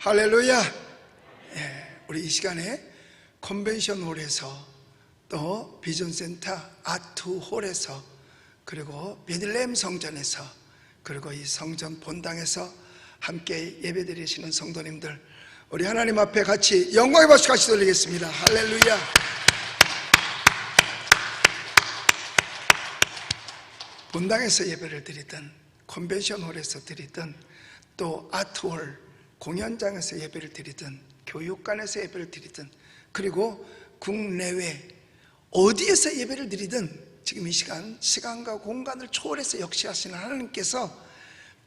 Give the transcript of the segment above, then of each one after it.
할렐루야. 우리 이 시간에 컨벤션홀에서 또 비전센터 아트홀에서 그리고 베들레헴 성전에서 그리고 이 성전 본당에서 함께 예배드리시는 성도님들, 우리 하나님 앞에 같이 영광의 박수 같이 돌리겠습니다. 할렐루야. 본당에서 예배를 드리든 컨벤션홀에서 드리든 또 아트홀 공연장에서 예배를 드리든 교육관에서 예배를 드리든 그리고 국내외 어디에서 예배를 드리든 지금 이 시간 시간과 공간을 초월해서 역시하시는 하나님께서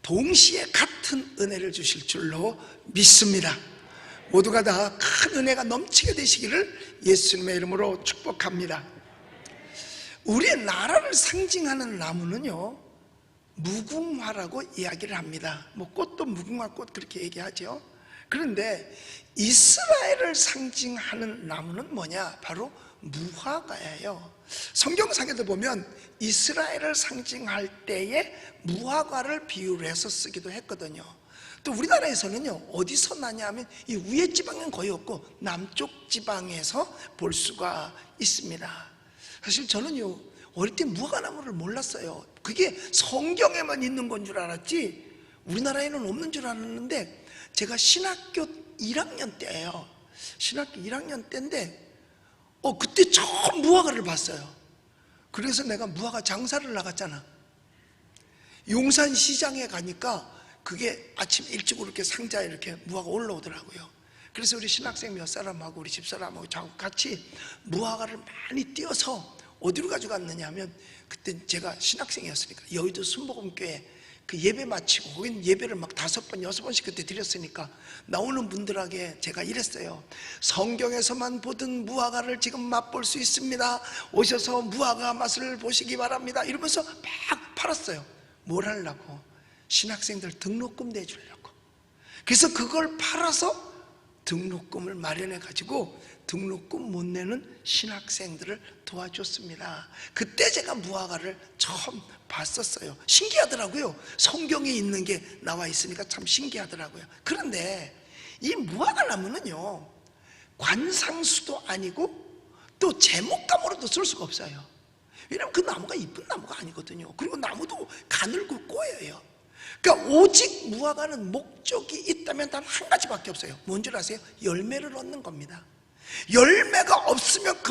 동시에 같은 은혜를 주실 줄로 믿습니다. 모두가 다 큰 은혜가 넘치게 되시기를 예수님의 이름으로 축복합니다. 우리의 나라를 상징하는 나무는요, 무궁화라고 이야기를 합니다. 뭐 꽃도 무궁화꽃 그렇게 얘기하죠. 그런데 이스라엘을 상징하는 나무는 뭐냐? 바로 무화과예요. 성경상에도 보면 이스라엘을 상징할 때에 무화과를 비유를 해서 쓰기도 했거든요. 또 우리나라에서는요, 어디서 나냐 하면 이 위에 지방은 거의 없고 남쪽 지방에서 볼 수가 있습니다. 사실 저는요, 어릴 때 무화과나무를 몰랐어요. 그게 성경에만 있는 건 줄 알았지 우리나라에는 없는 줄 알았는데, 제가 신학교 1학년 때예요. 신학교 1학년 때인데 그때 처음 무화과를 봤어요. 그래서 내가 무화과 장사를 나갔잖아. 용산시장에 가니까 그게 아침 일찍 이렇게 상자에 이렇게 무화과 올라오더라고요. 그래서 우리 신학생 몇 사람하고 우리 집사람하고 같이 무화과를 많이 띄어서 어디로 가져갔느냐 하면, 그때 제가 신학생이었으니까 여의도 순복음교회 그 예배 마치고 거긴 예배를 막 5번 6번씩 그때 드렸으니까 나오는 분들에게 제가 이랬어요. 성경에서만 보던 무화과를 지금 맛볼 수 있습니다. 오셔서 무화과 맛을 보시기 바랍니다. 이러면서 막 팔았어요. 뭘 하려고? 신학생들 등록금 내주려고. 그래서 그걸 팔아서 등록금을 마련해 가지고 등록금 못 내는 신학생들을 도와줬습니다. 그때 제가 무화과를 처음 봤었어요. 신기하더라고요. 성경에 있는 게 나와 있으니까 참 신기하더라고요. 그런데 이 무화과 나무는요, 관상수도 아니고 또 제목감으로도 쓸 수가 없어요. 왜냐하면 그 나무가 이쁜 나무가 아니거든요. 그리고 나무도 가늘고 꼬여요. 그러니까 오직 무화과는 목적이 있다면 단 한 가지밖에 없어요. 뭔 줄 아세요? 열매를 얻는 겁니다. 열매가 없으면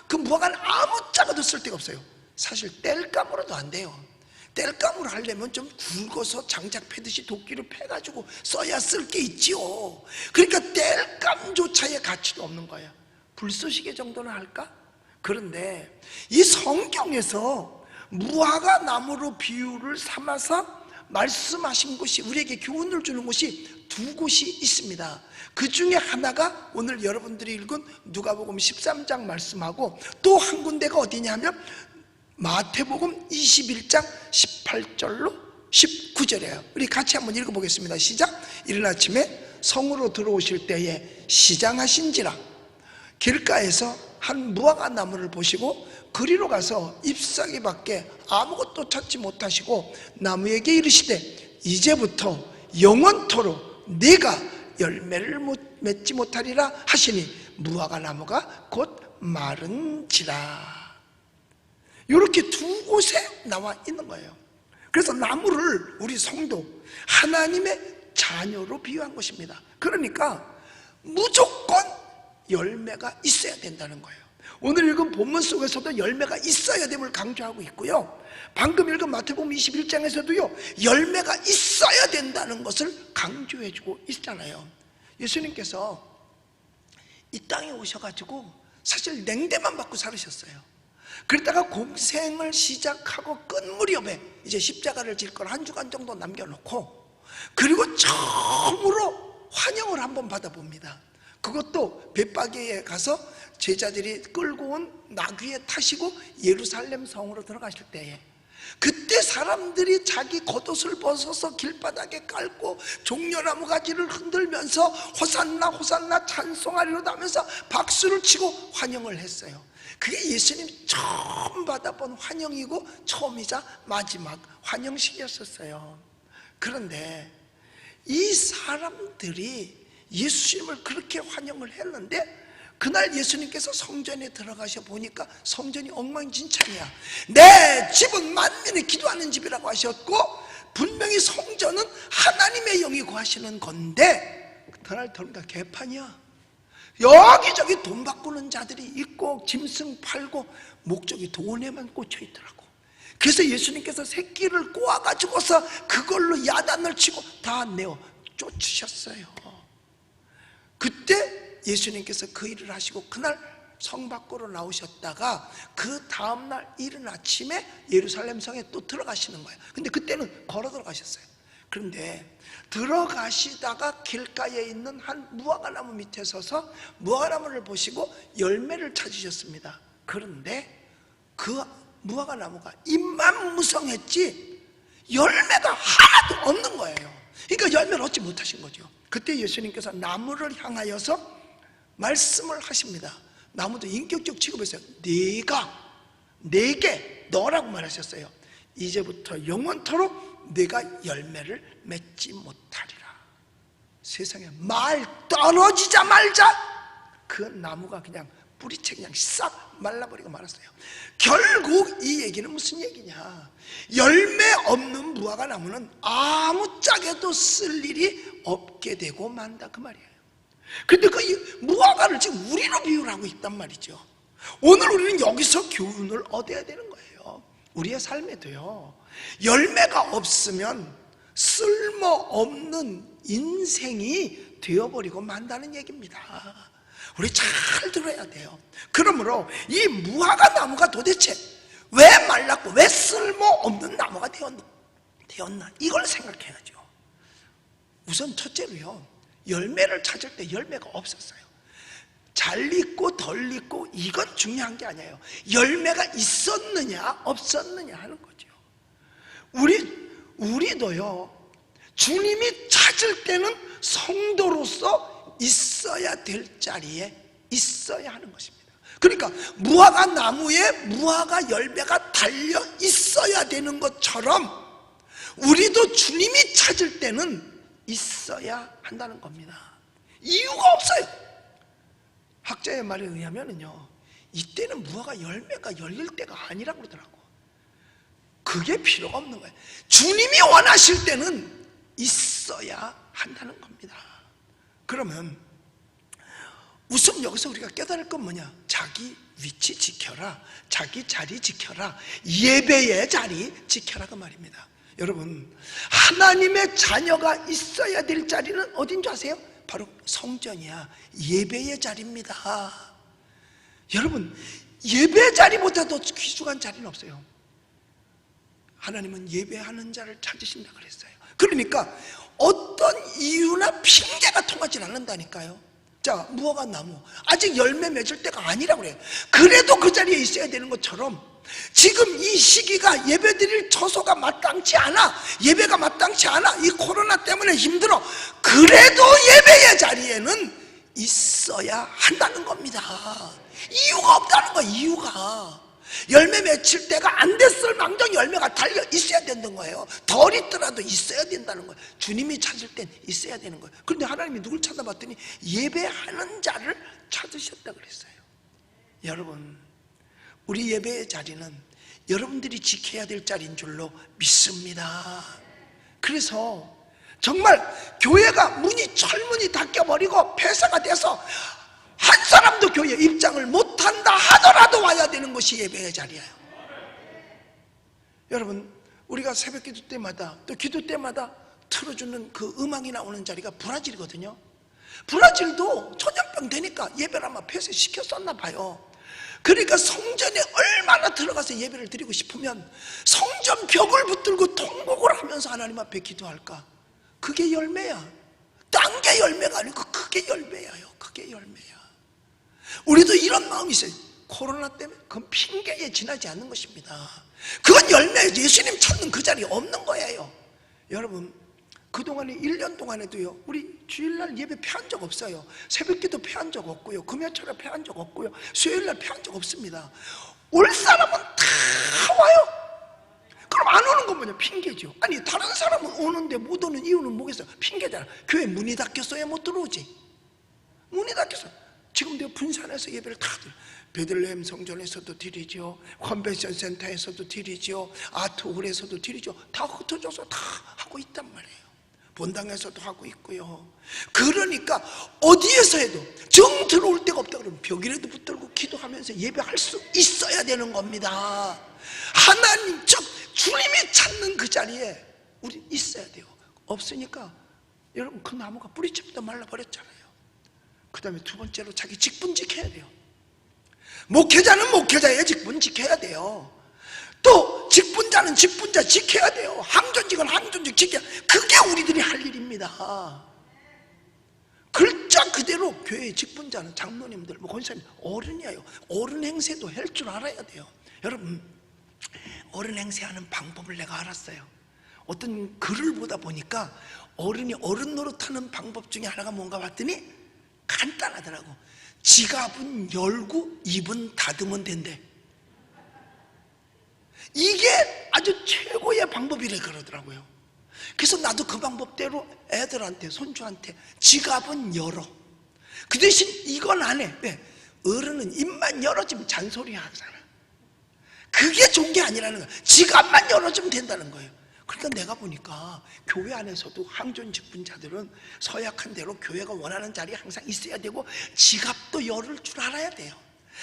그 무화과는 아무 짝에도 쓸 데가 없어요. 사실 땔감으로도 안 돼요. 땔감으로 하려면 좀 굵어서 장작 패듯이 도끼를 패가지고 써야 쓸 게 있지요. 그러니까 땔감조차의 가치도 없는 거예요. 불쏘시개 정도는 할까? 그런데 이 성경에서 무화과 나무로 비유를 삼아서 말씀하신 곳이, 우리에게 교훈을 주는 곳이 두 곳이 있습니다. 그 중에 하나가 오늘 여러분들이 읽은 누가복음 13장 말씀하고, 또 한 군데가 어디냐 하면 마태복음 21장 18절로 19절이에요 우리 같이 한번 읽어보겠습니다. 시작. 이른 아침에 성으로 들어오실 때에 시장하신지라 길가에서 한 무화과 나무를 보시고 그리로 가서 잎사귀 밖에 아무것도 찾지 못하시고 나무에게 이르시되 이제부터 영원토록 네가 열매를 맺지 못하리라 하시니 무화과 나무가 곧 마른지라. 이렇게 두 곳에 나와 있는 거예요. 그래서 나무를 우리 성도 하나님의 자녀로 비유한 것입니다. 그러니까 무조건 열매가 있어야 된다는 거예요. 오늘 읽은 본문 속에서도 열매가 있어야 됨을 강조하고 있고요, 방금 읽은 마태복음 21장에서도요 열매가 있어야 된다는 것을 강조해주고 있잖아요. 예수님께서 이 땅에 오셔가지고 사실 냉대만 받고 살으셨어요. 그러다가 공생을 시작하고 끝 무렵에 이제 십자가를 질 걸 한 주간 정도 남겨놓고, 그리고 처음으로 환영을 한번 받아봅니다. 그것도 벳바게에 가서 제자들이 끌고 온 나귀에 타시고 예루살렘 성으로 들어가실 때에, 그때 사람들이 자기 겉옷을 벗어서 길바닥에 깔고 종려나무 가지를 흔들면서 호산나 호산나 찬송하리로다 하면서 박수를 치고 환영을 했어요. 그게 예수님 처음 받아본 환영이고 처음이자 마지막 환영식이었었어요. 그런데 이 사람들이 예수님을 그렇게 환영을 했는데 그날 예수님께서 성전에 들어가셔 보니까 성전이 엉망진창이야. 내 집은 만민이 기도하는 집이라고 하셨고 분명히 성전은 하나님의 영이 거하시는 건데 그날 들어보니까 개판이야. 여기저기 돈 바꾸는 자들이 있고 짐승 팔고 목적이 돈에만 꽂혀 있더라고. 그래서 예수님께서 새끼를 꼬아가지고서 그걸로 야단을 치고 다 내어 쫓으셨어요. 그때 예수님께서 그 일을 하시고 그날 성 밖으로 나오셨다가 그 다음날 이른 아침에 예루살렘 성에 또 들어가시는 거예요. 근데 그때는 걸어 들어가셨어요. 그런데 들어가시다가 길가에 있는 한 무화과나무 밑에 서서 무화과나무를 보시고 열매를 찾으셨습니다. 그런데 그 무화과나무가 잎만 무성했지 열매가 하나도 없는 거예요. 그러니까 열매를 얻지 못하신 거죠. 그때 예수님께서 나무를 향하여서 말씀을 하십니다. 나무도 인격적 취급했어요. 내게 너라고 말하셨어요. 이제부터 영원토록 내가 열매를 맺지 못하리라. 세상에 말 떨어지자마자 그 나무가 그냥 뿌리채 그냥 싹 말라버리고 말았어요. 결국 이 얘기는 무슨 얘기냐? 열매 없는 무화과 나무는 아무짝에도 쓸 일이 없게 되고 만다 그 말이에요. 근데 그 무화과를 지금 우리로 비유를 하고 있단 말이죠. 오늘 우리는 여기서 교훈을 얻어야 되는 거예요. 우리의 삶에도요, 열매가 없으면 쓸모없는 인생이 되어버리고 만다는 얘기입니다. 우리 잘 들어야 돼요. 그러므로 이 무화과 나무가 도대체 왜 말랐고 왜 쓸모없는 나무가 되었나 이걸 생각해야죠. 우선 첫째로요, 열매를 찾을 때 열매가 없었어요. 잘 익고 덜 익고 이건 중요한 게 아니에요. 열매가 있었느냐 없었느냐 하는 거죠. 우리도요, 주님이 찾을 때는 성도로서 있어야 될 자리에 있어야 하는 것입니다. 그러니까 무화과 나무에 무화과 열매가 달려 있어야 되는 것처럼 우리도 주님이 찾을 때는 있어야 한다는 겁니다. 이유가 없어요. 학자의 말에 의하면요, 이때는 무화과 열매가 열릴 때가 아니라고 그러더라고. 그게 필요가 없는 거예요. 주님이 원하실 때는 있어야 한다는 겁니다. 그러면 우선 여기서 우리가 깨달을 건 뭐냐? 자기 위치 지켜라, 자기 자리 지켜라, 예배의 자리 지켜라 그 말입니다. 여러분, 하나님의 자녀가 있어야 될 자리는 어딘 줄 아세요? 바로 성전이야. 예배의 자리입니다. 여러분, 예배 자리보다도 귀중한 자리는 없어요. 하나님은 예배하는 자를 찾으신다 그랬어요. 그러니까 어떤 이유나 핑계가 통하지 않는다니까요. 자, 무화과 나무 아직 열매 맺을 때가 아니라고 그래요. 그래도 그 자리에 있어야 되는 것처럼 지금 이 시기가 예배드릴 처소가 마땅치 않아, 예배가 마땅치 않아, 이 코로나 때문에 힘들어, 그래도 예배의 자리에는 있어야 한다는 겁니다. 이유가 없다는 거야. 이유가 열매 맺힐 때가 안 됐을 망정 열매가 달려 있어야 된다는 거예요. 덜 있더라도 있어야 된다는 거예요. 주님이 찾을 땐 있어야 되는 거예요. 그런데 하나님이 누굴 찾아봤더니 예배하는 자를 찾으셨다 그랬어요. 여러분, 우리 예배의 자리는 여러분들이 지켜야 될 자리인 줄로 믿습니다. 그래서 정말 교회가 철문이 닫혀버리고 폐쇄가 돼서 한 사람도 교회 입장을 못한다 하더라도 와야 되는 것이 예배의 자리예요. 여러분, 우리가 새벽 기도 때마다 또 기도 때마다 틀어주는 그 음악이 나오는 자리가 브라질이거든요. 브라질도 전염병 되니까 예배를 아마 폐쇄시켰었나 봐요. 그러니까 성전에 얼마나 들어가서 예배를 드리고 싶으면 성전 벽을 붙들고 통곡을 하면서 하나님 앞에 기도할까? 그게 열매야. 딴 게 열매가 아니고 그게 열매야요. 그게 열매야. 우리도 이런 마음이 있어요. 코로나 때문에 그건 핑계에 지나지 않는 것입니다. 그건 열매예요. 예수님 찾는 그 자리에 없는 거예요. 여러분, 그동안에 1년 동안에도요, 우리 주일날 예배 패한 적 없어요. 새벽기도 패한 적 없고요, 금요철에 패한 적 없고요, 수요일날 패한 적 없습니다. 올 사람은 다 와요. 그럼 안 오는 건 뭐냐? 핑계죠. 아니 다른 사람은 오는데 못 오는 이유는 뭐겠어요? 핑계잖아. 교회 문이 닫혔어야 못 들어오지. 문이 닫혔어. 지금 내가 분산해서 예배를 다 드려. 베들레헴 성전에서도 드리죠, 컨벤션 센터에서도 드리죠, 아트홀에서도 드리죠. 다 흩어져서 다 하고 있단 말이에요. 본당에서도 하고 있고요. 그러니까 어디에서 해도 정 들어올 데가 없다 그러면 벽이라도 붙들고 기도하면서 예배할 수 있어야 되는 겁니다. 하나님 즉 주님이 찾는 그 자리에 우리 있어야 돼요. 없으니까 여러분 그 나무가 뿌리채부터 말라버렸잖아요. 그 다음에 두 번째로 자기 직분 지켜야 돼요. 목회자는 목회자의 직분 지켜야 돼요. 또 직분자는 직분자 지켜야 돼요. 항존직은 항존직 지켜야 돼요. 그게 우리들이 할 일입니다. 글자 그대로 교회의 직분자는 장로님들, 뭐 권사님, 어른이에요. 어른 행세도 할 줄 알아야 돼요. 여러분 어른 행세하는 방법을 내가 알았어요. 어떤 글을 보다 보니까 어른이 어른 노릇하는 방법 중에 하나가 뭔가 봤더니 간단하더라고. 지갑은 열고 입은 닫으면 된대. 이게 아주 최고의 방법이래 그러더라고요. 그래서 나도 그 방법대로 애들한테, 손주한테 지갑은 열어. 그 대신 이건 안 해. 왜? 어른은 입만 열어주면 잔소리 하잖아. 그게 좋은 게 아니라는 거야. 지갑만 열어주면 된다는 거예요. 그러니까 내가 보니까 교회 안에서도 항존 직분자들은 서약한 대로 교회가 원하는 자리에 항상 있어야 되고 지갑도 열을 줄 알아야 돼요.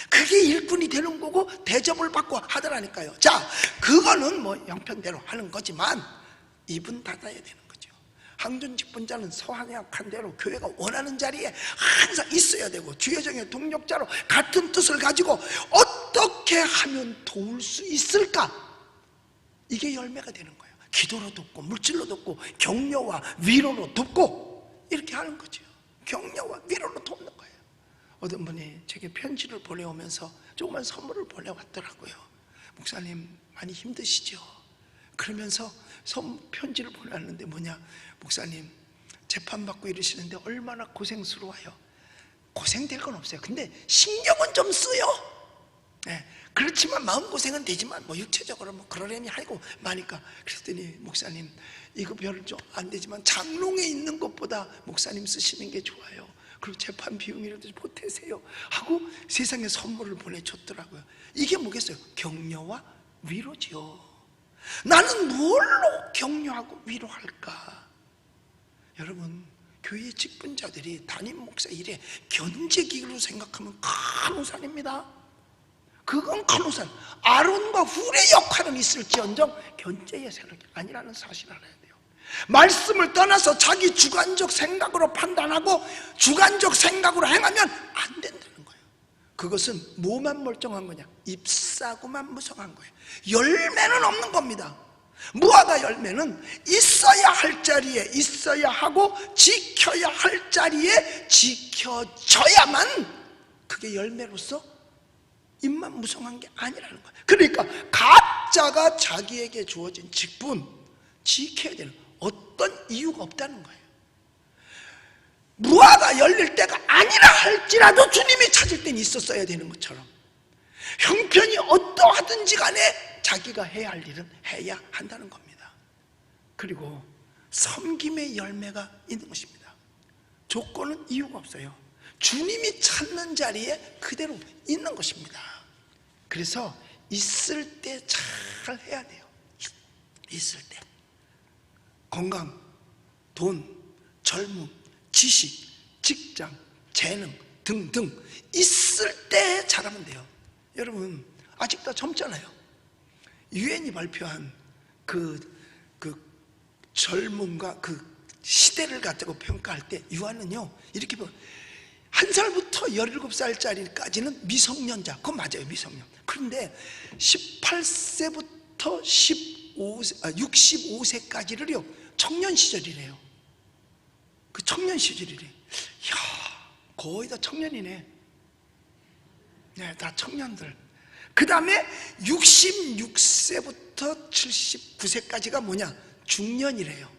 그게 일꾼이 되는 거고 대접을 받고 하더라니까요. 자, 그거는 뭐 형편대로 하는 거지만 입은 닫아야 되는 거죠. 항존 직분자는 서약한 대로 교회가 원하는 자리에 항상 있어야 되고 주여정의 동력자로 같은 뜻을 가지고 어떻게 하면 도울 수 있을까? 이게 열매가 되는 거예요. 기도로 돕고 물질로 돕고 격려와 위로로 돕고 이렇게 하는 거죠. 격려와 위로로 돕는 거예요. 어떤 분이 제게 편지를 보내오면서 조그만 선물을 보내왔더라고요. 목사님 많이 힘드시죠? 그러면서 편지를 보내왔는데 뭐냐, 목사님 재판받고 이러시는데 얼마나 고생스러워요. 고생될 건 없어요. 근데 신경은 좀 쓰여. 네, 그렇지만 마음고생은 되지만 뭐 육체적으로 뭐 그러려니 하고 마니까. 그랬더니 목사님 이거 별로 좀 안 되지만 장롱에 있는 것보다 목사님 쓰시는 게 좋아요. 그리고 재판 비용이라도 보태세요 하고 세상에 선물을 보내줬더라고요. 이게 뭐겠어요? 격려와 위로죠. 나는 뭘로 격려하고 위로할까? 여러분 교회 직분자들이 담임 목사 일에 견제기로 생각하면 큰 우산입니다. 그건 큰 우산. 아론과 훌의 역할은 있을지언정 견제의 세력이 아니라는 사실을 알아야 돼요. 말씀을 떠나서 자기 주관적 생각으로 판단하고 주관적 생각으로 행하면 안 된다는 거예요. 그것은 뭐만 멀쩡한 거냐? 잎사구만 무성한 거예요. 열매는 없는 겁니다. 무화과 열매는 있어야 할 자리에 있어야 하고 지켜야 할 자리에 지켜져야만 그게 열매로서 입만 무성한 게 아니라는 거예요. 그러니까 각자가 자기에게 주어진 직분 지켜야 되는 어떤 이유가 없다는 거예요. 무화과 열릴 때가 아니라 할지라도 주님이 찾을 때는 있었어야 되는 것처럼 형편이 어떠하든지 간에 자기가 해야 할 일은 해야 한다는 겁니다. 그리고 섬김의 열매가 있는 것입니다. 조건은 이유가 없어요. 주님이 찾는 자리에 그대로 있는 것입니다. 그래서 있을 때 잘 해야 돼요. 있을 때 건강, 돈, 젊음, 지식, 직장, 재능 등등 있을 때 잘하면 돼요. 여러분 아직 다 젊잖아요. 유엔이 발표한 그 젊음과 그 시대를 가지고 평가할 때 유한은요 이렇게 보면 1살부터 17살짜리까지는 미성년자. 그건 맞아요, 미성년. 그런데 18세부터 65세까지를요 청년 시절이래요. 그 청년 시절이래. 이야, 거의 다 청년이네. 네, 다 청년들. 그 다음에 66세부터 79세까지가 뭐냐? 중년이래요.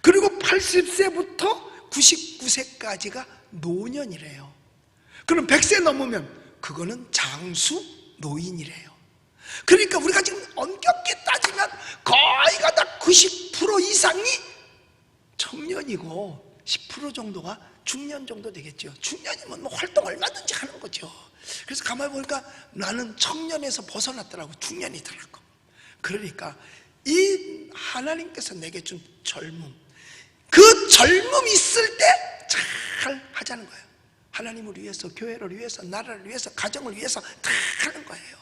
그리고 80세부터 99세까지가 노년이래요. 그럼 100세 넘으면 그거는 장수 노인이래요. 그러니까 우리가 지금 엄격히 따지면 거의가 다 90% 이상이 청년이고 10% 정도가 중년 정도 되겠죠. 중년이면 뭐 활동 얼마든지 하는 거죠. 그래서 가만히 보니까 나는 청년에서 벗어났더라고. 중년이더라고. 그러니까 이 하나님께서 내게 준 젊음, 그 젊음 있을 때 잘 하자는 거예요. 하나님을 위해서, 교회를 위해서, 나라를 위해서, 가정을 위해서 다 하는 거예요.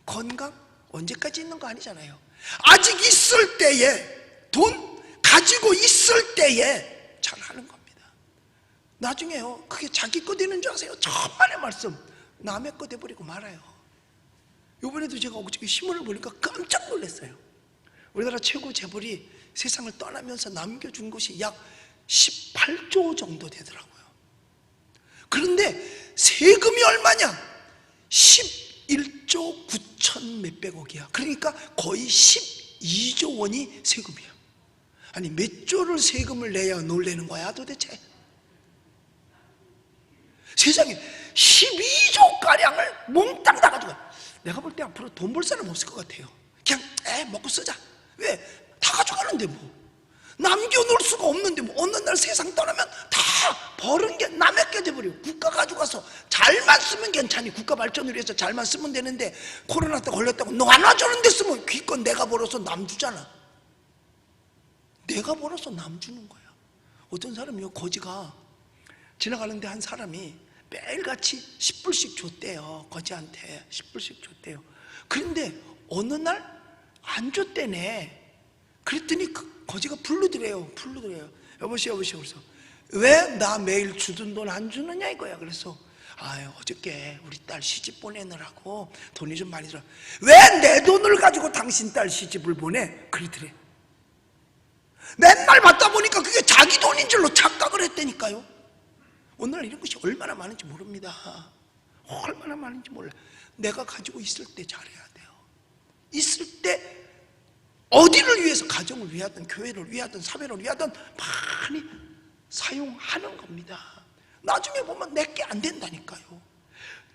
건강 언제까지 있는 거 아니잖아요. 아직 있을 때에, 돈 가지고 있을 때에 잘 하는 겁니다. 나중에요, 그게 자기 거 되는 줄 아세요? 천만의 말씀, 남의 거 돼버리고 말아요. 이번에도 제가 어저께 신문을 보니까 깜짝 놀랐어요. 우리나라 최고 재벌이 세상을 떠나면서 남겨준 것이 약 18조 정도 되더라고요. 그런데 세금이 얼마냐? 11조 9천 몇백억이야. 그러니까 거의 12조 원이 세금이야. 아니 몇 조를 세금을 내야 놀라는 거야 도대체? 세상에 12조가량을 몽땅 다 가지고, 내가 볼 때 앞으로 돈 벌 사람 없을 것 같아요. 그냥 먹고 쓰자. 왜? 다 가져가는데 뭐. 남겨놓을 수가 없는데 뭐. 어느 날 세상 떠나면 다 버는 게 남의 게 돼버리고, 국가 가져가서 잘만 쓰면 괜찮니. 국가 발전을 위해서 잘만 쓰면 되는데, 코로나 때 걸렸다고 너 안 와주는데 쓰면 기껏 내가 벌어서 남 주잖아. 내가 벌어서 남 주는 거야. 어떤 사람이요, 거지가 지나가는데 한 사람이 매일같이 10불씩 줬대요. 거지한테 10불씩 줬대요. 그런데 어느 날 안 줬대네. 그랬더니 그 거지가 불러드려요. 여보세요. 그래서 왜 나 매일 주던 돈 안 주느냐 이거야. 그래서 어저께 우리 딸 시집 보내느라고 돈이 좀 많이 들어. 왜 내 돈을 가지고 당신 딸 시집을 보내? 그러더래. 맨날 받다 보니까 그게 자기 돈인 줄로 착각을 했다니까요. 오늘날 이런 것이 얼마나 많은지 모릅니다. 얼마나 많은지 몰라요. 내가 가지고 있을 때 잘해야 돼요. 있을 때 어디를 위해서, 가정을 위하든 교회를 위하든 사회를 위하든 많이 사용하는 겁니다. 나중에 보면 내게 안 된다니까요.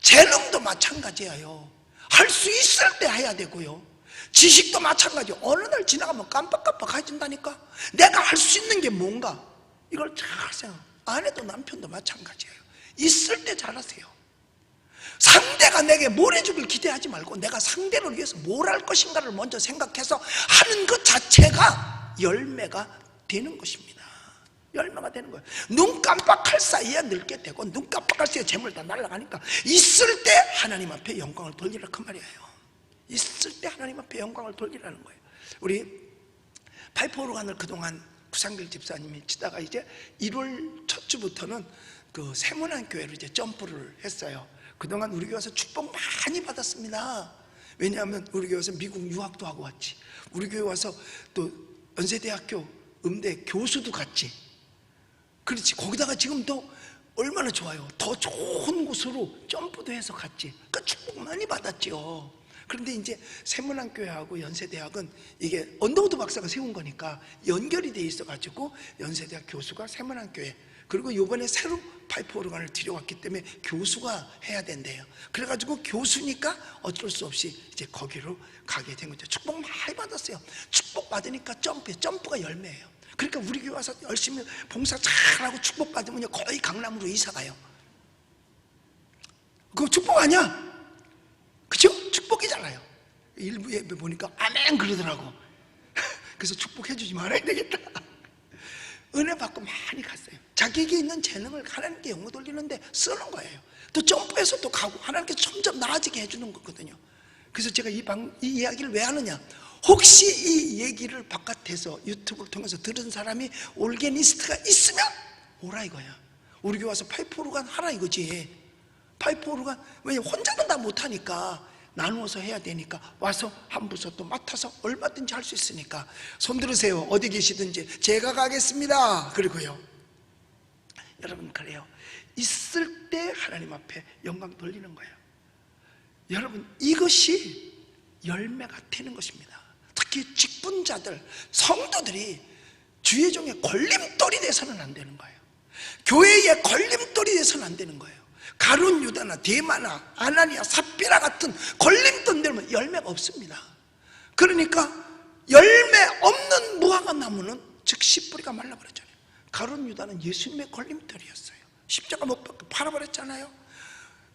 재능도 마찬가지예요. 할 수 있을 때 해야 되고요. 지식도 마찬가지예요. 어느 날 지나가면 깜빡깜빡해진다니까. 내가 할 수 있는 게 뭔가, 이걸 잘 생각. 아내도 남편도 마찬가지예요. 있을 때 잘하세요. 상대가 내게 뭘 해주길 기대하지 말고 내가 상대를 위해서 뭘 할 것인가를 먼저 생각해서 하는 것 자체가 열매가 되는 것입니다. 열매가 되는 거예요. 눈 깜빡할 사이에 늙게 되고, 눈 깜빡할 사이에 재물 다 날아가니까 있을 때 하나님 앞에 영광을 돌리라 그 말이에요. 있을 때 하나님 앞에 영광을 돌리라는 거예요. 우리 파이프 오르간을 그동안 구상길 집사님이 치다가 이제 1월 첫 주부터는 그 세문안 교회로 이제 점프를 했어요. 그동안 우리 교회에서 축복 많이 받았습니다. 왜냐하면 우리 교회에서 미국 유학도 하고 왔지. 우리 교회 와서 또 연세대학교 음대 교수도 갔지. 그렇지. 거기다가 지금 또 얼마나 좋아요. 더 좋은 곳으로 점프도 해서 갔지. 그러니까 축복 많이 받았죠. 그런데 이제 세문안교회하고 연세대학은 이게 언더우드 박사가 세운 거니까 연결이 돼 있어가지고 연세대학 교수가 세문안교회, 그리고 이번에 새로 파이프 오르간을 들여왔기 때문에 교수가 해야 된대요. 그래가지고 교수니까 어쩔 수 없이 이제 거기로 가게 된 거죠. 축복 많이 받았어요. 축복 받으니까 점프가 열매예요. 그러니까 우리 교회 와서 열심히 봉사 잘하고 축복 받으면 거의 강남으로 이사 가요. 그거 축복 아니야? 그죠? 축복이잖아요. 일부 예배 보니까 아멘 그러더라고. 그래서 축복해주지 말아야 되겠다. 은혜 받고 많이 갔어요. 자기에게 있는 재능을 하나님께 영광 돌리는데 쓰는 거예요. 또 점프해서 또 가고 하나님께 점점 나아지게 해주는 거거든요. 그래서 제가 이 이야기를 왜 하느냐, 혹시 이 얘기를 바깥에서 유튜브를 통해서 들은 사람이 올게니스트가 있으면 오라 이거야. 우리 교회 와서 파이프 오르간 하라 이거지. 파이프 오르간, 왜냐면 혼자는 다 못하니까 나누어서 해야 되니까 와서 한 부서 또 맡아서 얼마든지 할 수 있으니까 손 들으세요. 어디 계시든지 제가 가겠습니다. 그리고요, 여러분 그래요. 있을 때 하나님 앞에 영광 돌리는 거예요. 여러분 이것이 열매가 되는 것입니다. 특히 직분자들, 성도들이 주의 종의 걸림돌이 돼서는 안 되는 거예요. 교회의 걸림돌이 돼서는 안 되는 거예요. 가룟 유다나 데마나 아나니아 삽비라 같은 걸림돌들은 열매가 없습니다. 그러니까 열매 없는 무화과 나무는 즉시 뿌리가 말라버렸잖아요. 가룟 유다는 예수님의 걸림돌이었어요. 십자가 못 박고 팔아버렸잖아요.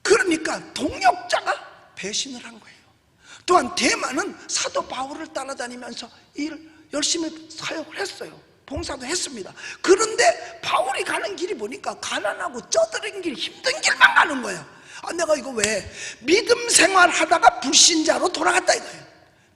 그러니까 동역자가 배신을 한 거예요. 또한 데마는 사도 바울을 따라다니면서 일을 열심히 사역을 했어요. 봉사도 했습니다. 그런데 바울이 가는 길이 보니까 가난하고 쩌드린 길, 힘든 길만 가는 거예요. 내가 이거 왜 믿음 생활하다가 불신자로 돌아갔다 이거예요.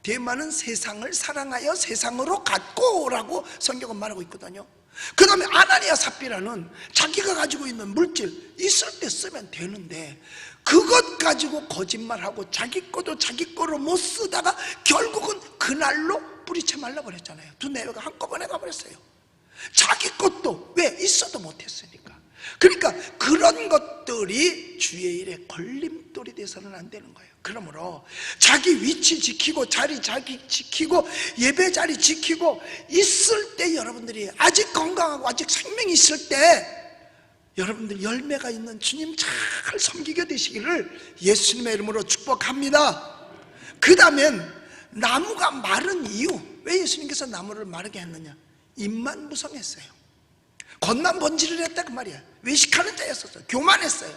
데마는 세상을 사랑하여 세상으로 갔고 라고 성경은 말하고 있거든요. 그 다음에 아나니아 삽비라는 자기가 가지고 있는 물질 있을 때 쓰면 되는데 그것 가지고 거짓말하고 자기 거도 자기 거로 못 쓰다가 결국은 그날로 뿌리채 말라버렸잖아요. 두 내외가 한꺼번에 가버렸어요. 자기 것도 왜 있어도 못했으니까. 그러니까 그런 것들이 주의 일에 걸림돌이 돼서는 안 되는 거예요. 그러므로 자기 위치 지키고 자리 자기 지키고 예배 자리 지키고 있을 때 여러분들이 아직 건강하고 아직 생명이 있을 때 여러분들 열매가 있는 주님 잘 섬기게 되시기를 예수님의 이름으로 축복합니다. 그 다음엔 나무가 마른 이유, 왜 예수님께서 나무를 마르게 했느냐? 입만 무성했어요. 겉만 번지를 했다 그 말이야. 외식하는 자였었어요. 교만했어요.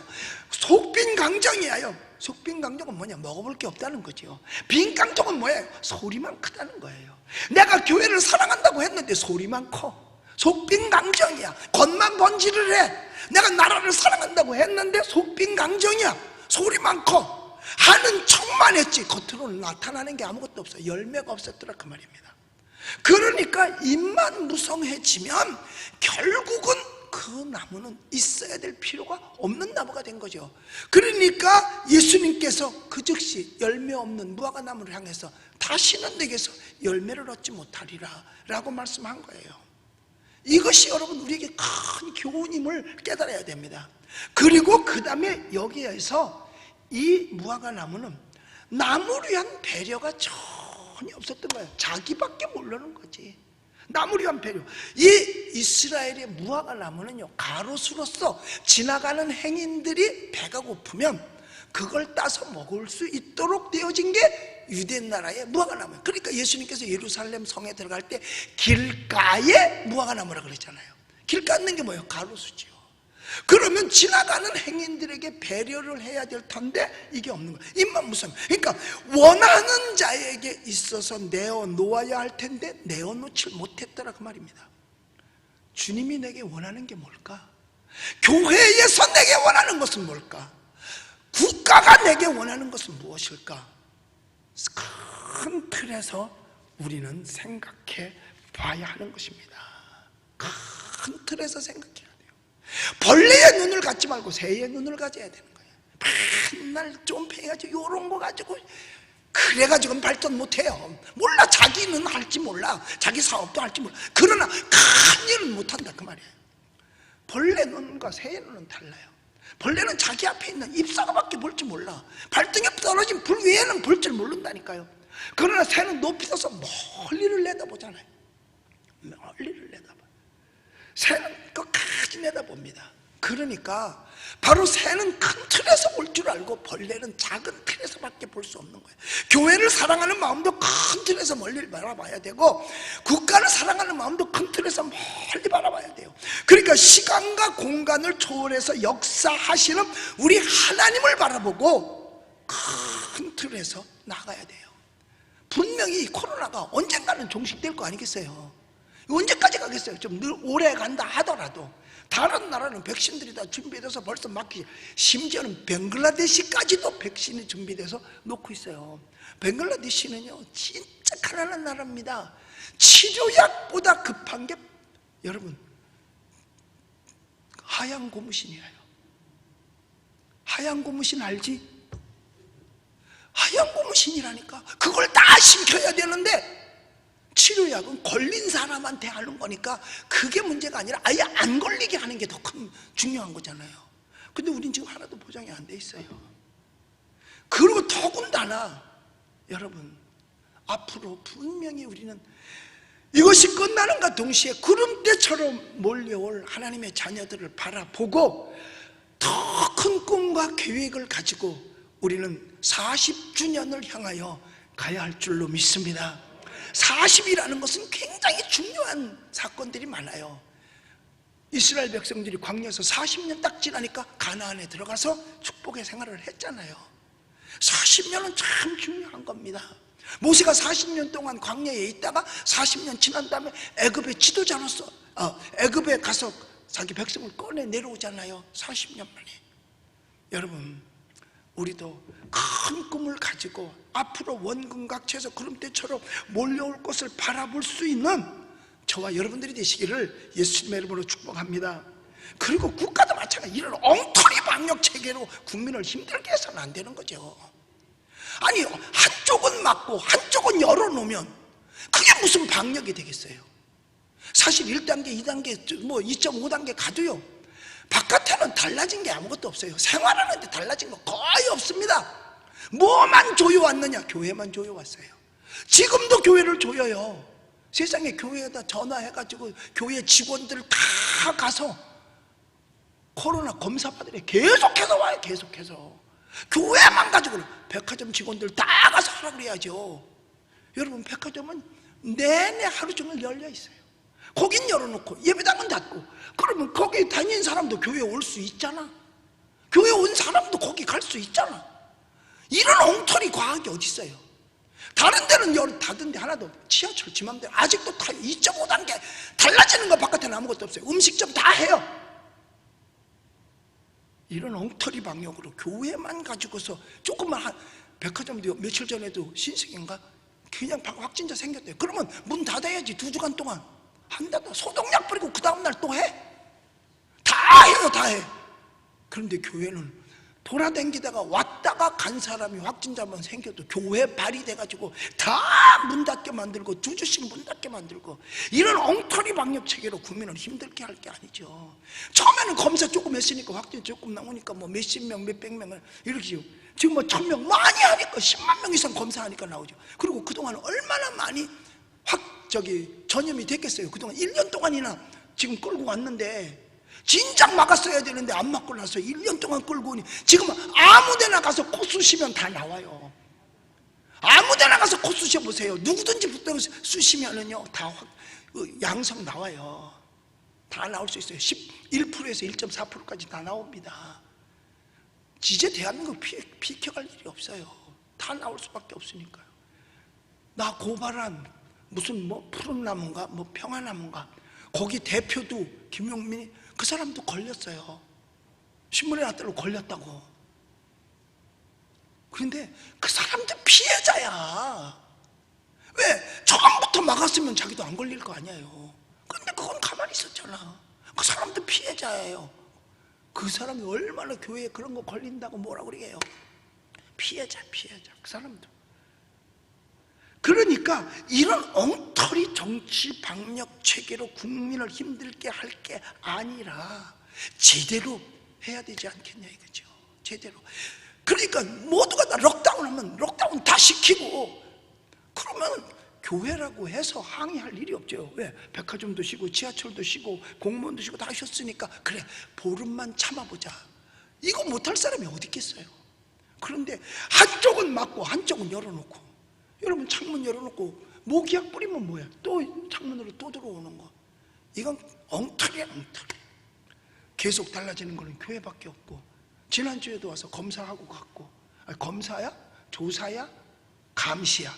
속빈 강정이에요. 속빈 강정은 뭐냐? 먹어볼 게 없다는 거죠. 빈 강정은 뭐예요? 소리만 크다는 거예요. 내가 교회를 사랑한다고 했는데 소리만 커. 속빈 강정이야. 겉만 번지를 해. 내가 나라를 사랑한다고 했는데 속빈 강정이야. 소리만 커. 하는 척만 했지 겉으로는 나타나는 게 아무것도 없어요. 열매가 없었더라 그 말입니다. 그러니까 입만 무성해지면 결국은 그 나무는 있어야 될 필요가 없는 나무가 된 거죠. 그러니까 예수님께서 그 즉시 열매 없는 무화과 나무를 향해서 다시는 내게서 열매를 얻지 못하리라 라고 말씀한 거예요. 이것이 여러분 우리에게 큰 교훈임을 깨달아야 됩니다. 그리고 그 다음에 여기에서 이 무화과 나무는 나무를 위한 배려가 전혀 없었던 거예요. 자기밖에 모르는 거지. 나무를 위한 배려. 이 이스라엘의 무화과 나무는요, 가로수로서 지나가는 행인들이 배가 고프면 그걸 따서 먹을 수 있도록 되어진 게 유대 나라의 무화과 나무예요. 그러니까 예수님께서 예루살렘 성에 들어갈 때 길가에 무화과 나무라 그랬잖아요. 길가 있는 게 뭐예요? 가로수지요. 그러면 지나가는 행인들에게 배려를 해야 될 텐데 이게 없는 거예요. 입만 무성. 그러니까 원하는 자에게 있어서 내어놓아야 할 텐데 내어놓지 못했더라 그 말입니다. 주님이 내게 원하는 게 뭘까? 교회에서 내게 원하는 것은 뭘까? 국가가 내게 원하는 것은 무엇일까? 큰 틀에서 우리는 생각해 봐야 하는 것입니다. 큰 틀에서 생각해야 돼요. 벌레의 눈을 갖지 말고 새의 눈을 가져야 되는 거예요. 맨날 쫌팽이가지고 이런 거 가지고 그래가지고는 발전 못해요. 몰라. 자기는 할지 몰라. 자기 사업도 할지 몰라. 그러나 큰 일은 못한다 그 말이에요. 벌레 눈과 새의 눈은 달라요. 벌레는 자기 앞에 있는 잎사과밖에 볼 줄 몰라. 발등에 떨어진 불 위에는 볼 줄 모른다니까요. 그러나 새는 높이 서서 멀리를 내다보잖아요. 멀리를 내다봐. 새는 끝까지 내다봅니다. 그러니까 바로 새는 큰 틀에서 볼 줄 알고 벌레는 작은 틀에서밖에 볼 수 없는 거예요. 교회를 사랑하는 마음도 큰 틀에서 멀리 바라봐야 되고 국가를 사랑하는 마음도 큰 틀에서 멀리 바라봐야 돼요. 그러니까 시간과 공간을 초월해서 역사하시는 우리 하나님을 바라보고 큰 틀에서 나가야 돼요. 분명히 코로나가 언젠가는 종식될 거 아니겠어요? 언제까지 가겠어요? 좀 오래 간다 하더라도 다른 나라는 백신들이 다 준비돼서 벌써 맞기, 심지어는 벵글라데시까지도 백신이 준비돼서 놓고 있어요. 벵글라데시는요 진짜 가난한 나라입니다. 치료약보다 급한 게 여러분 하얀 고무신이에요. 하얀 고무신 알지? 하얀 고무신이라니까. 그걸 다 심겨야 되는데 치료약은 걸린 사람한테 하는 거니까 그게 문제가 아니라 아예 안 걸리게 하는 게 더 큰 중요한 거잖아요. 근데 우린 지금 하나도 보장이 안 돼 있어요. 그리고 더군다나 여러분 앞으로 분명히 우리는 이것이 끝나는가 동시에 구름대처럼 몰려올 하나님의 자녀들을 바라보고 더 큰 꿈과 계획을 가지고 우리는 40주년을 향하여 가야 할 줄로 믿습니다. 40이라는 것은 굉장히 중요한 사건들이 많아요. 이스라엘 백성들이 광야에서 40년 딱 지나니까 가나안에 들어가서 축복의 생활을 했잖아요. 40년은 참 중요한 겁니다. 모세가 40년 동안 광야에 있다가 40년 지난 다음에 애굽의 지도자로서 애굽에 가서 자기 백성을 꺼내 내려오잖아요. 40년 만에. 여러분, 우리도 큰 꿈을 가지고 앞으로 원금각처에서 구름대처럼 몰려올 것을 바라볼 수 있는 저와 여러분들이 되시기를 예수님의 이름으로 축복합니다. 그리고 국가도 마찬가지. 이런 엉터리 방역 체계로 국민을 힘들게 해서는 안 되는 거죠. 아니, 한쪽은 막고 한쪽은 열어놓으면 그게 무슨 방역이 되겠어요? 사실 1단계, 2단계, 뭐 2.5단계 가도요, 바깥에는 달라진 게 아무것도 없어요. 생활하는데 달라진 거 거의 없습니다. 뭐만 조여왔느냐? 교회만 조여왔어요. 지금도 교회를 조여요. 세상에 교회에다 전화해가지고 교회 직원들 다 가서 코로나 검사 받으래. 계속해서 와요. 계속해서. 교회만 가지고는 백화점 직원들 다 가서 하라고 그래야죠. 여러분, 백화점은 내내 하루 종일 열려 있어요. 거긴 열어놓고 예배당은 닫고, 그러면 거기 다니는 사람도 교회에 올 수 있잖아. 교회 온 사람도 거기 갈 수 있잖아. 이런 엉터리 과학이 어디 있어요? 다른 데는 열 닫은데 하나도 없고, 지하철 지맘대로 아직도 타요. 2.5단계 달라지는 거 바깥에는 아무것도 없어요. 음식점 다 해요. 이런 엉터리 방역으로 교회만 가지고서 조금만 백화점도 며칠 전에도 신세계인가 그냥 확진자 생겼대요. 그러면 문 닫아야지. 2주간 동안 한다고 소독약 뿌리고 그 다음날 또 해? 다 해요. 다 해. 그런데 교회는 돌아다니다가 왔다가 간 사람이 확진자만 생겨도 교회 발이 돼가지고 다 문 닫게 만들고 2주씩 문 닫게 만들고, 이런 엉터리 방역 체계로 국민을 힘들게 할 게 아니죠. 처음에는 검사 조금 했으니까 확진 조금 나오니까 뭐 몇십 명, 몇백 명을 이렇게요. 지금 뭐 1000명 많이 하니까 10만 명 이상 검사하니까 나오죠. 그리고 그동안 얼마나 많이 전염이 됐겠어요. 그동안 1년 동안이나 지금 끌고 왔는데, 진작 막았어야 되는데 안 막고 나서 1년 동안 끌고 오니 지금 아무 데나 가서 코 쑤시면 다 나와요. 아무 데나 가서 코 쑤셔보세요. 누구든지 붙들어 쑤시면은요 다 양성 나와요. 다 나올 수 있어요. 1%에서 1.4%까지 다 나옵니다. 이제 대한민국 비켜갈 일이 없어요. 다 나올 수밖에 없으니까요. 나 고발한 무슨 뭐 푸른 나무인가 뭐 평화나무인가, 거기 대표도 김용민이, 그 사람도 걸렸어요. 신문에 났더라고, 걸렸다고. 그런데 그 사람도 피해자야. 왜? 처음부터 막았으면 자기도 안 걸릴 거 아니에요. 그런데 그건 가만히 있었잖아. 그 사람도 피해자예요. 그 사람이 얼마나 교회에 그런 거 걸린다고 뭐라고 그래요. 피해자. 그 사람도. 그러니까 이런 엉터리 정치 방역 체계로 국민을 힘들게 할 게 아니라 제대로 해야 되지 않겠냐 이거죠. 제대로. 그러니까 모두가 다 록다운 하면 록다운 다 시키고, 그러면 교회라고 해서 항의할 일이 없죠. 왜? 백화점도 쉬고 지하철도 쉬고 공무원도 쉬고 다 쉬었으니까 그래 보름만 참아보자. 이거 못할 사람이 어디 있겠어요. 그런데 한쪽은 막고 한쪽은 열어놓고, 여러분 창문 열어놓고 모기약 뿌리면 뭐야? 또 창문으로 또 들어오는 거. 이건 엉터리야, 엉터리. 계속 달라지는 거는 교회밖에 없고, 지난주에도 와서 검사하고 갔고, 아니, 검사야? 조사야? 감시야?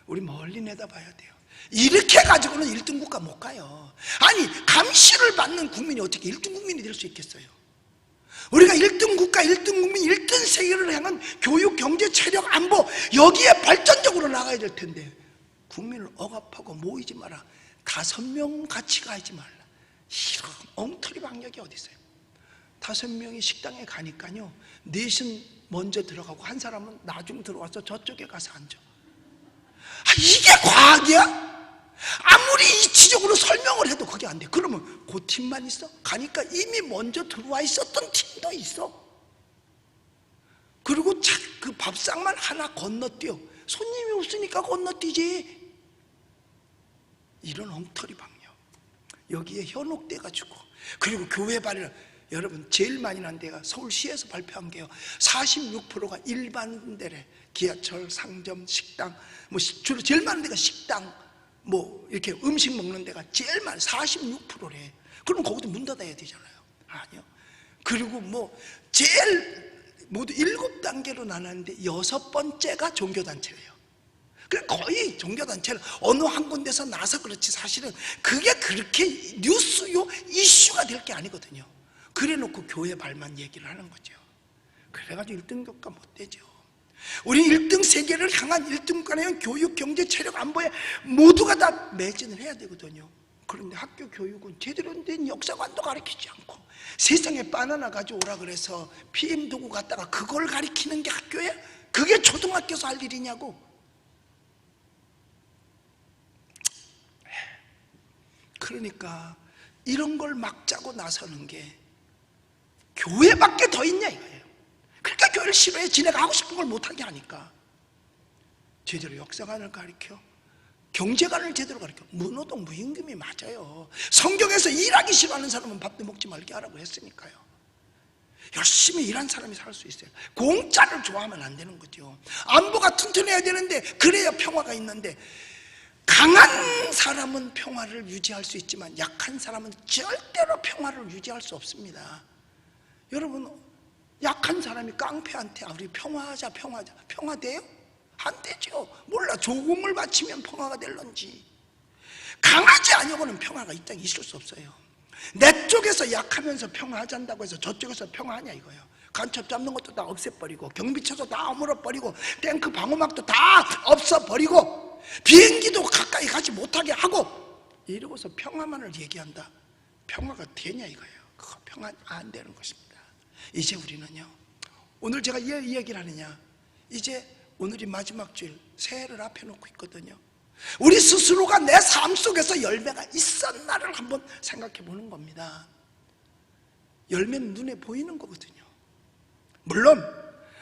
우리 멀리 내다봐야 돼요. 이렇게 가지고는 1등 국가 못 가요. 아니, 감시를 받는 국민이 어떻게 1등 국민이 될 수 있겠어요? 우리가 1등 국가, 1등 국민, 1등 세계를 향한 교육, 경제, 체력, 안보, 여기에 발전적으로 나가야 될 텐데 국민을 억압하고 모이지 마라, 5명 같이 가지 말라, 이런 엉터리 방역이 어디 있어요? 5명이 식당에 가니까요, 넷은 먼저 들어가고 한 사람은 나중 들어와서 저쪽에 가서 앉아. 이게 과학이야? 아무리 이치적으로 설명을 해도 그게 안 돼. 그러면 그 팀만 있어? 가니까 이미 먼저 들어와 있었던 팀도 있어. 그리고 그 밥상만 하나 건너뛰어. 손님이 없으니까 건너뛰지. 이런 엉터리 방역. 여기에 현혹돼가지고, 그리고 교회 발을, 여러분 제일 많이 난 데가 서울시에서 발표한 게요, 46%가 일반데래. 기아철, 상점, 식당, 뭐 주로 제일 많은 데가 식당, 뭐 이렇게 음식 먹는 데가 제일 많이 46%래. 그럼 거기도 문 닫아야 되잖아요. 아니요. 그리고 뭐 제일 모두 7단계로 나눴는데 6번째가 종교단체예요. 거의 종교단체는 어느 한 군데서 나서 그렇지, 사실은 그게 그렇게 뉴스요 이슈가 될 게 아니거든요. 그래놓고 교회 발만 얘기를 하는 거죠. 그래가지고 1등 교과 못 되죠. 우리 1등 세계를 향한 1등권의 교육, 경제, 체력, 안보에 모두가 다 매진을 해야 되거든요. 그런데 학교 교육은 제대로 된 역사관도 가르치지 않고, 세상에 바나나 가져오라 그래서 PM 두고 갔다가 그걸 가르치는 게 학교에? 그게 초등학교에서 할 일이냐고. 그러니까 이런 걸 막자고 나서는 게 교회밖에 더 있냐 이거예요. 그러니까 교회를 싫어해. 지네가 하고 싶은 걸 못하게 하니까. 제대로 역사관을 가르쳐, 경제관을 제대로 가르쳐. 무노동 무임금이 맞아요. 성경에서 일하기 싫어하는 사람은 밥도 먹지 말게 하라고 했으니까요. 열심히 일한 사람이 살 수 있어요. 공짜를 좋아하면 안 되는 거죠. 안보가 튼튼해야 되는데, 그래야 평화가 있는데, 강한 사람은 평화를 유지할 수 있지만 약한 사람은 절대로 평화를 유지할 수 없습니다. 여러분, 약한 사람이 깡패한테 우리 평화하자 평화돼요? 안 되죠. 몰라. 조공을 바치면 평화가 될런지. 강하지 아니고는 평화가 이 땅에 있을 수 없어요. 내 쪽에서 약하면서 평화하잔다고 해서 저쪽에서 평화하냐 이거예요. 간첩 잡는 것도 다 없애버리고, 경비처도 다 아물어버리고, 탱크 방어막도 다 없어버리고, 비행기도 가까이 가지 못하게 하고, 이러고서 평화만을 얘기한다. 평화가 되냐 이거예요. 그거 평화 안 되는 것입니다. 이제 우리는요, 오늘 제가 이 얘기를 하느냐, 이제 오늘이 마지막 주일, 새해를 앞에 놓고 있거든요. 우리 스스로가 내 삶 속에서 열매가 있었나를 한번 생각해 보는 겁니다. 열매는 눈에 보이는 거거든요. 물론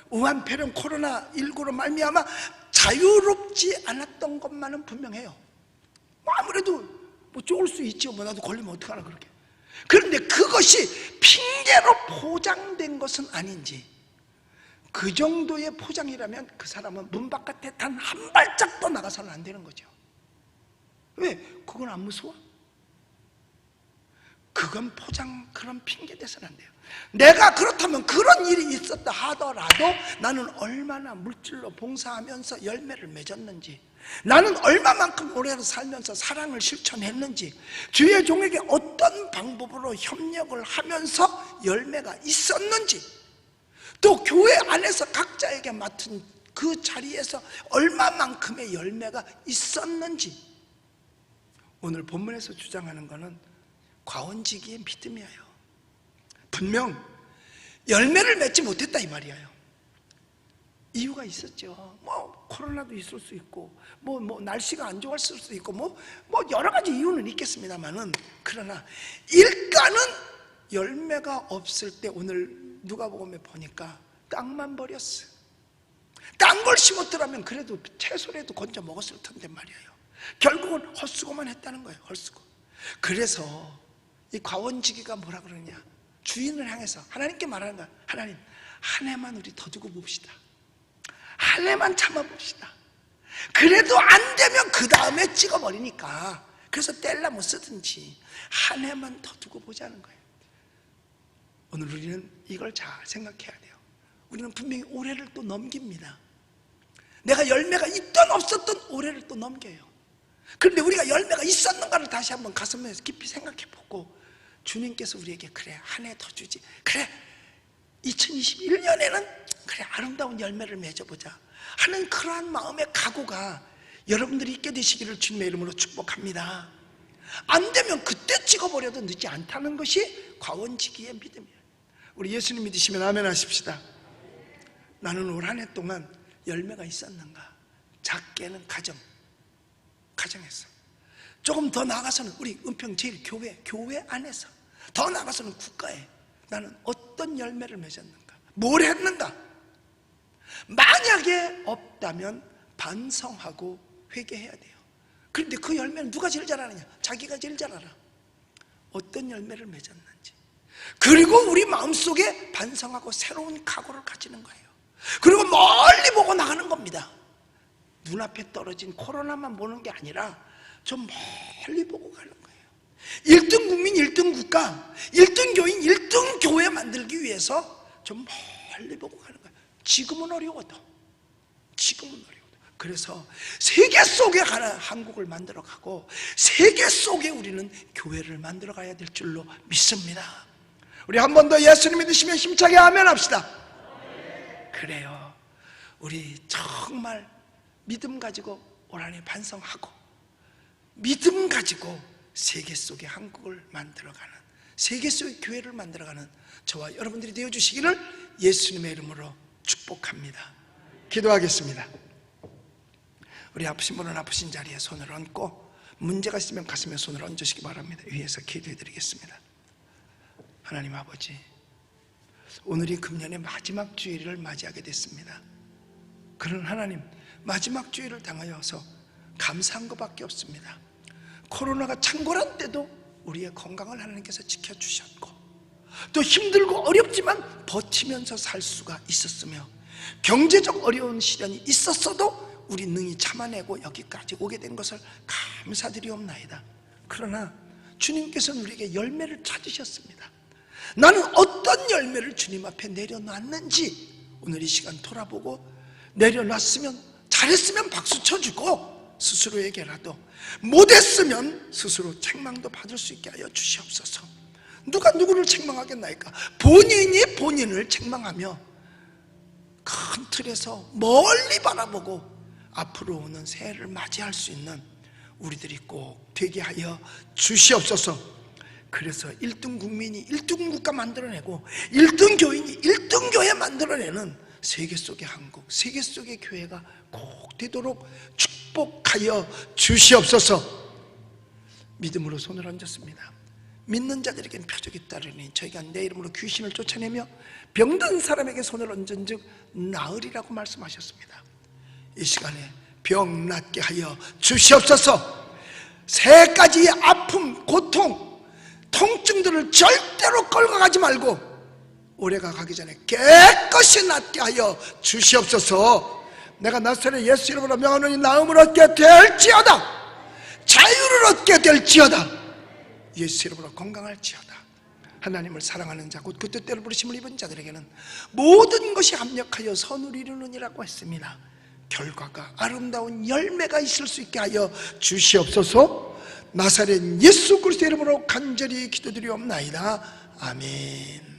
우한폐렴 코로나19로 말미암아 자유롭지 않았던 것만은 분명해요. 아무래도 뭐 좋을 수 있죠. 뭐 나도 걸리면 어떡하나 그렇게. 그런데 그것이 핑계로 포장된 것은 아닌지, 그 정도의 포장이라면 그 사람은 문 바깥에 단 한 발짝도 나가서는 안 되는 거죠. 왜? 그건 안 무서워? 그건 포장, 그런 핑계 대서는 안 돼요. 내가 그렇다면 그런 일이 있었다 하더라도 나는 얼마나 물질로 봉사하면서 열매를 맺었는지, 나는 얼마만큼 오래 살면서 사랑을 실천했는지, 주의 종에게 어떤 방법으로 협력을 하면서 열매가 있었는지, 또 교회 안에서 각자에게 맡은 그 자리에서 얼마만큼의 열매가 있었는지. 오늘 본문에서 주장하는 것은 과원지기의 믿음이에요. 분명 열매를 맺지 못했다 이 말이에요. 이유가 있었죠. 뭐 코로나도 있을 수 있고, 뭐 날씨가 안 좋았을 수도 있고, 뭐 여러 가지 이유는 있겠습니다만은, 그러나 일가는 열매가 없을 때 오늘 누가복음에 보니까 땅만 버렸어. 딴 걸 심었더라면 그래도 채소라도 건져 먹었을 텐데 말이에요. 결국은 헛수고만 했다는 거예요. 헛수고. 그래서 이 과원지기가 뭐라 그러냐, 주인을 향해서 하나님께 말하는 거야. 하나님, 한 해만 우리 더 두고 봅시다. 한 해만 참아봅시다. 그래도 안 되면 그 다음에 찍어버리니까, 그래서 뗄라면 쓰든지 한 해만 더 두고 보자는 거예요. 오늘 우리는 이걸 잘 생각해야 돼요. 우리는 분명히 올해를 또 넘깁니다. 내가 열매가 있든 없었든 올해를 또 넘겨요. 그런데 우리가 열매가 있었는가를 다시 한번 가슴에서 깊이 생각해 보고, 주님께서 우리에게 그래 한 해 더 주지, 그래 2021년에는 그래 아름다운 열매를 맺어보자 하는 그러한 마음의 각오가 여러분들이 있게 되시기를 주님의 이름으로 축복합니다. 안 되면 그때 찍어버려도 늦지 않다는 것이 과원지기의 믿음이에요. 우리 예수님 믿으시면 아멘 하십시다. 나는 올 한 해 동안 열매가 있었는가? 작게는 가정에서, 조금 더 나아가서는 우리 은평제일교회 안에서, 더 나아가서는 국가에 나는 어떤 열매를 맺었는가? 뭘 했는가? 만약에 없다면 반성하고 회개해야 돼요. 그런데 그 열매는 누가 제일 잘 아느냐? 자기가 제일 잘 알아. 어떤 열매를 맺었는지, 그리고 우리 마음속에 반성하고 새로운 각오를 가지는 거예요. 그리고 멀리 보고 나가는 겁니다. 눈앞에 떨어진 코로나만 보는 게 아니라 좀 멀리 보고 가는 거예요. 1등 국민, 1등 국가, 1등 교인, 1등 교회 만들기 위해서 좀 멀리 보고 가는 거예요. 지금은 어려워도, 그래서 세계 속에 가는 한국을 만들어 가고 세계 속에 우리는 교회를 만들어 가야 될 줄로 믿습니다. 우리 한 번 더 예수님 믿으시면 힘차게 아멘 합시다. 그래요. 우리 정말 믿음 가지고 올 한해 반성하고 믿음 가지고 세계 속의 한국을 만들어가는, 세계 속의 교회를 만들어가는 저와 여러분들이 되어주시기를 예수님의 이름으로 축복합니다. 기도하겠습니다. 우리 아프신 분은 아프신 자리에 손을 얹고, 문제가 있으면 가슴에 손을 얹으시기 바랍니다. 위에서 기도해드리겠습니다. 하나님 아버지, 오늘이 금년의 마지막 주일을 맞이하게 됐습니다. 그런 하나님, 마지막 주일을 당하여서 감사한 것밖에 없습니다. 코로나가 창궐한 때도 우리의 건강을 하나님께서 지켜주셨고, 또 힘들고 어렵지만 버티면서 살 수가 있었으며, 경제적 어려운 시련이 있었어도 우리 능히 참아내고 여기까지 오게 된 것을 감사드리옵나이다. 그러나 주님께서는 우리에게 열매를 찾으셨습니다. 나는 어떤 열매를 주님 앞에 내려놨는지 오늘 이 시간 돌아보고, 내려놨으면, 잘했으면 박수 쳐주고 스스로에게라도, 못했으면 스스로 책망도 받을 수 있게 하여 주시옵소서. 누가 누구를 책망하겠나이까? 본인이 본인을 책망하며 큰 틀에서 멀리 바라보고 앞으로 오는 새해를 맞이할 수 있는 우리들이 꼭 되게 하여 주시옵소서. 그래서 1등 국민이 1등 국가 만들어내고 1등 교인이 1등 교회 만들어내는 세계 속의 한국, 세계 속의 교회가 꼭 되도록 축복하여 주시옵소서. 믿음으로 손을 얹었습니다. 믿는 자들에게는 표적이 따르니 저희가 내 이름으로 귀신을 쫓아내며 병든 사람에게 손을 얹은 즉 나으리라고 말씀하셨습니다. 이 시간에 병 낫게 하여 주시옵소서. 새해까지의 아픔, 고통, 통증들을 절대로 끌고 가지 말고 올해가 가기 전에 깨끗이 낫게 하여 주시옵소서. 내가 나사렛 예수 이름으로 명하노니 나음을 얻게 될지어다, 자유를 얻게 될지어다, 예수 이름으로 건강할지어다. 하나님을 사랑하는 자, 곧 그 뜻대로 부르심을 입은 자들에게는 모든 것이 합력하여 선을 이루느니라고 했습니다. 결과가 아름다운 열매가 있을 수 있게 하여 주시옵소서. 나사렛 예수 그리스도 이름으로 간절히 기도드리옵나이다. 아멘.